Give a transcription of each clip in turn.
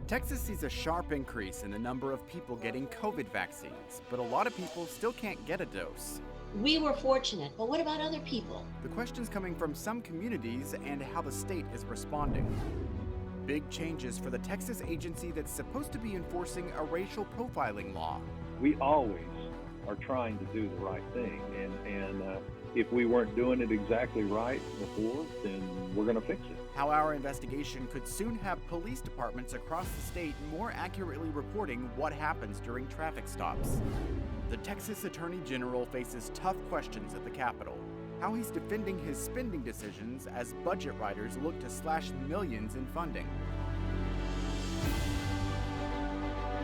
Texas sees a sharp increase in the number of people getting COVID vaccines, but a lot of people still can't get a dose. We were fortunate, but what about other people? The question's coming from some communities and how the state is responding. Big changes for the Texas agency that's supposed to be enforcing a racial profiling law. We always are trying to do the right thing, and if we weren't doing it exactly right before, then we're going to fix it. How our investigation could soon have police departments across the state more accurately reporting what happens during traffic stops. The Texas Attorney General faces tough questions at the Capitol. How he's defending his spending decisions as budget writers look to slash millions in funding.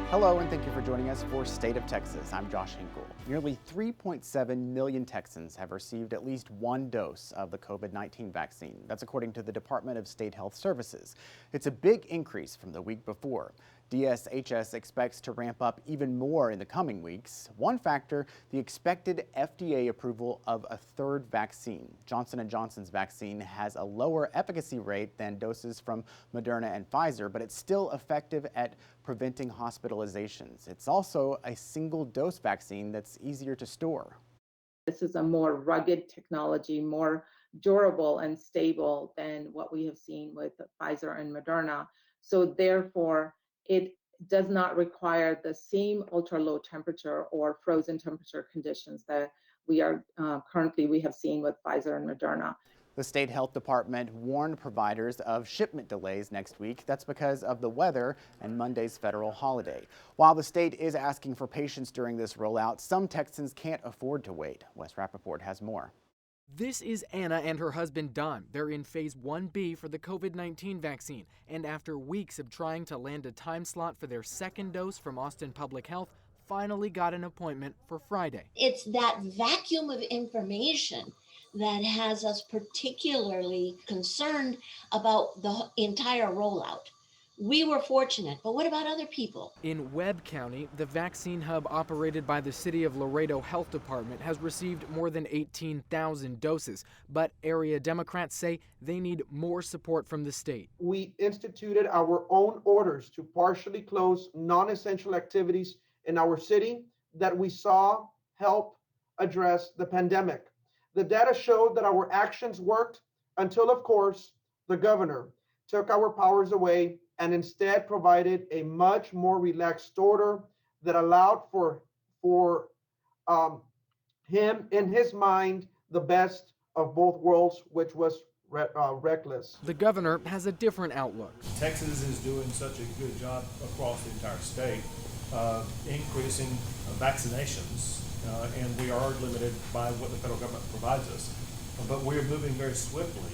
Hello, and thank you for joining us for State of Texas. I'm Josh Hinkle. Nearly 3.7 million Texans have received at least one dose of the COVID-19 vaccine. That's according to the Department of State Health Services. It's a big increase from the week before. DSHS expects to ramp up even more in the coming weeks. One factor, the expected FDA approval of a third vaccine. Johnson & Johnson's vaccine has a lower efficacy rate than doses from Moderna and Pfizer, but it's still effective at preventing hospitalizations. It's also a single-dose vaccine that's easier to store. This is a more rugged technology, more durable and stable than what we have seen with Pfizer and Moderna. So therefore, it does not require the same ultra low temperature or frozen temperature conditions that we have seen with Pfizer and Moderna. The state health department warned providers of shipment delays next week. That's because of the weather and Monday's federal holiday. While the state is asking for patience during this rollout, some Texans can't afford to wait. Wes Rappaport has more. This is Anna and her husband Don. They're in phase 1B for the COVID-19 vaccine. And after weeks of trying to land a time slot for their second dose from Austin Public Health, finally got an appointment for Friday. It's that vacuum of information that has us particularly concerned about the entire rollout. We were fortunate, but what about other people? In Webb County, the vaccine hub operated by the City of Laredo Health Department has received more than 18,000 doses, but area Democrats say they need more support from the state. We instituted our own orders to partially close non-essential activities in our city that we saw help address the pandemic. The data showed that our actions worked until, of course, the governor took our powers away and instead provided a much more relaxed order that allowed for him, in his mind, the best of both worlds, which was reckless. The governor has a different outlook. Texas is doing such a good job across the entire state increasing vaccinations, and we are limited by what the federal government provides us. But we're moving very swiftly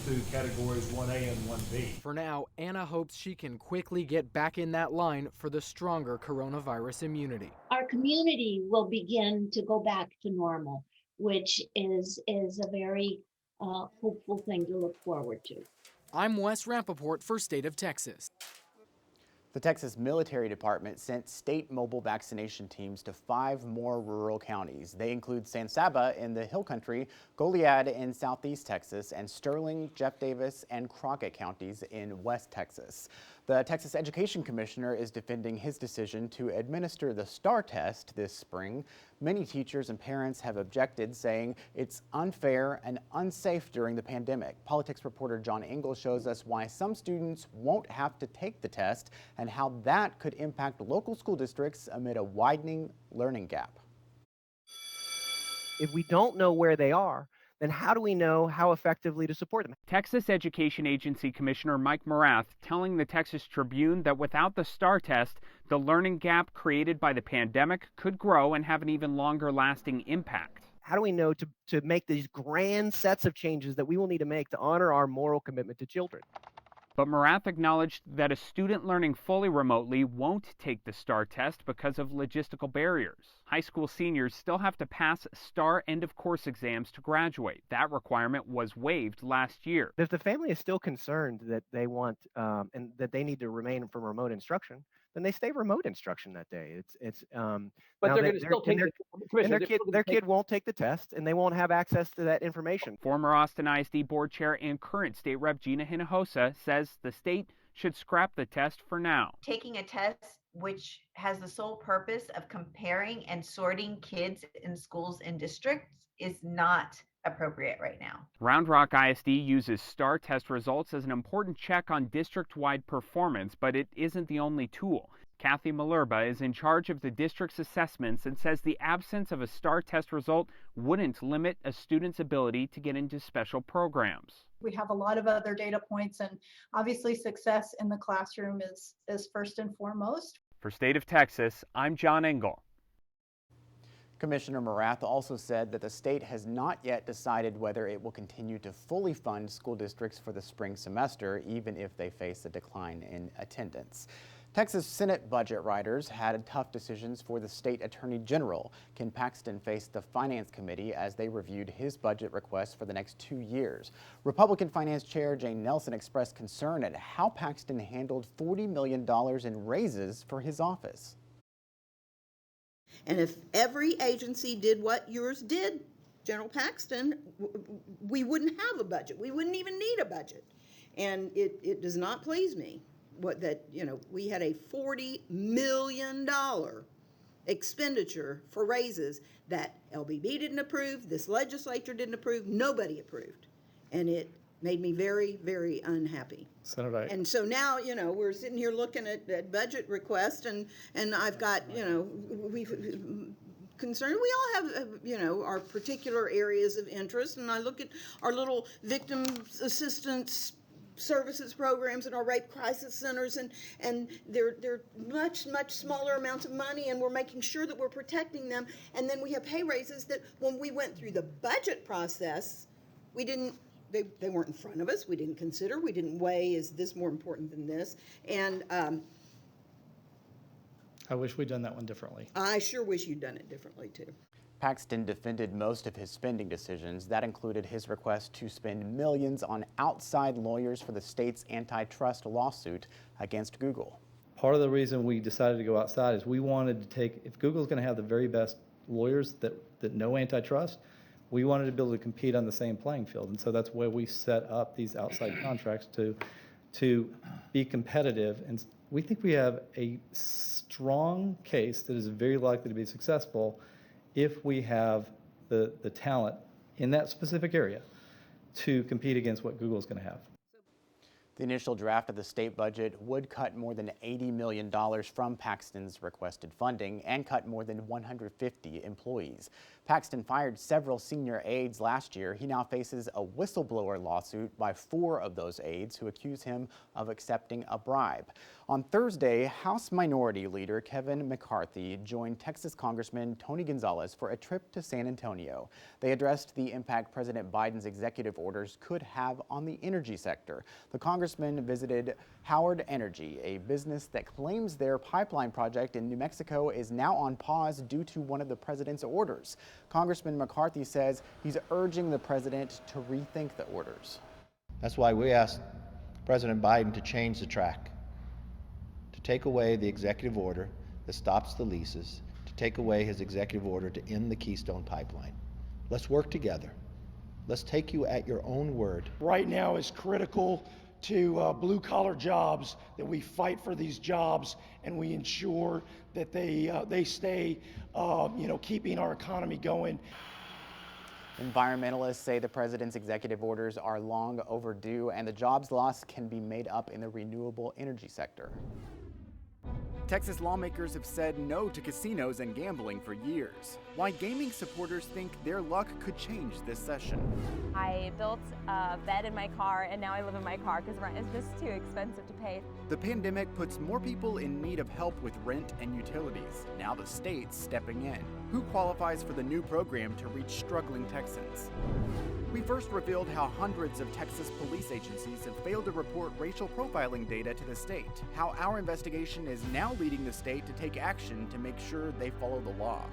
through categories 1A and 1B. For now, Anna hopes she can quickly get back in that line for the stronger coronavirus immunity. Our community will begin to go back to normal, which is a very hopeful thing to look forward to. I'm Wes Rappaport for State of Texas. The Texas Military Department sent state mobile vaccination teams to 5 more rural counties. They include San Saba in the Hill Country, Goliad in southeast Texas, and Sterling, Jeff Davis, and Crockett counties in West Texas. The Texas Education Commissioner is defending his decision to administer the STAAR test this spring. Many teachers and parents have objected, saying it's unfair and unsafe during the pandemic. Politics reporter John Engel shows us why some students won't have to take the test and how that could impact local school districts amid a widening learning gap. If we don't know where they are, then how do we know how effectively to support them? Texas Education Agency Commissioner Mike Morath telling the Texas Tribune that without the STAAR test, the learning gap created by the pandemic could grow and have an even longer lasting impact. How do we know to make these grand sets of changes that we will need to make to honor our moral commitment to children? But Morath acknowledged that a student learning fully remotely won't take the STAAR test because of logistical barriers. High school seniors still have to pass STAAR end-of-course exams to graduate. That requirement was waived last year. If the family is still concerned that they want and that they need to remain from remote instruction, then they stay remote instruction that day. But they're going to still take their kid won't take the test, and they won't have access to that information. Former Austin ISD board chair and current state rep Gina Hinojosa says the state should scrap the test for now. Taking a test which has the sole purpose of comparing and sorting kids in schools and districts is not appropriate right now. Round Rock ISD uses STAAR test results as an important check on district-wide performance, but it isn't the only tool. Kathy Malerba is in charge of the district's assessments and says the absence of a STAAR test result wouldn't limit a student's ability to get into special programs. We have a lot of other data points, and obviously success in the classroom is first and foremost. For State of Texas, I'm John Engel. Commissioner Morath also said that the state has not yet decided whether it will continue to fully fund school districts for the spring semester, even if they face a decline in attendance. Texas Senate budget writers had tough decisions for the state attorney general. Ken Paxton faced the Finance Committee as they reviewed his budget request for the next 2 years. Republican Finance Chair Jane Nelson expressed concern at how Paxton handled $40 million in raises for his office. And if every agency did what yours did, General Paxton, we wouldn't have a budget. We wouldn't even need a budget. And it does not please me we had a $40 million expenditure for raises that LBB didn't approve, this legislature didn't approve, nobody approved. And it made me very, very unhappy. Senator. And so now, we're sitting here looking at budget requests and I've got, we've concerned. We all have, our particular areas of interest. And I look at our little victim assistance services programs and our rape crisis centers, and they're much smaller amounts of money, and we're making sure that we're protecting them. And then we have pay raises that when we went through the budget process, we didn't, they weren't in front of us. We didn't consider, we didn't weigh, is this more important than this? And I wish we'd done that one differently. I sure wish you'd done it differently too. Paxton defended most of his spending decisions. That included his request to spend millions on outside lawyers for the state's antitrust lawsuit against Google. Part of the reason we decided to go outside is we wanted to take, if Google's going to have the very best lawyers that know antitrust, we wanted to be able to compete on the same playing field. And so that's where we set up these outside contracts to be competitive. And we think we have a strong case that is very likely to be successful if we have the talent in that specific area to compete against what Google's going to have. The initial draft of the state budget would cut more than $80 million from Paxton's requested funding and cut more than 150 employees. Paxton fired several senior aides last year. He now faces a whistleblower lawsuit by 4 of those aides who accuse him of accepting a bribe. On Thursday, House Minority Leader Kevin McCarthy joined Texas Congressman Tony Gonzalez for a trip to San Antonio. They addressed the impact President Biden's executive orders could have on the energy sector. The congressman visited Howard Energy, a business that claims their pipeline project in New Mexico is now on pause due to one of the president's orders. Congressman McCarthy says he's urging the president to rethink the orders. That's why we asked President Biden to change the track, to take away the executive order that stops the leases, to take away his executive order to end the Keystone Pipeline. Let's work together. Let's take you at your own word. Right now is critical to blue-collar jobs, that we fight for these jobs and we ensure that they stay, keeping our economy going. Environmentalists say the president's executive orders are long overdue and the jobs lost can be made up in the renewable energy sector. Texas lawmakers have said no to casinos and gambling for years. Why gaming supporters think their luck could change this session. I built a bed in my car and now I live in my car because rent is just too expensive to pay. The pandemic puts more people in need of help with rent and utilities. Now the state's stepping in. Who qualifies for the new program to reach struggling Texans? We first revealed how hundreds of Texas police agencies have failed to report racial profiling data to the state, how our investigation is now leading the state to take action to make sure they follow the law.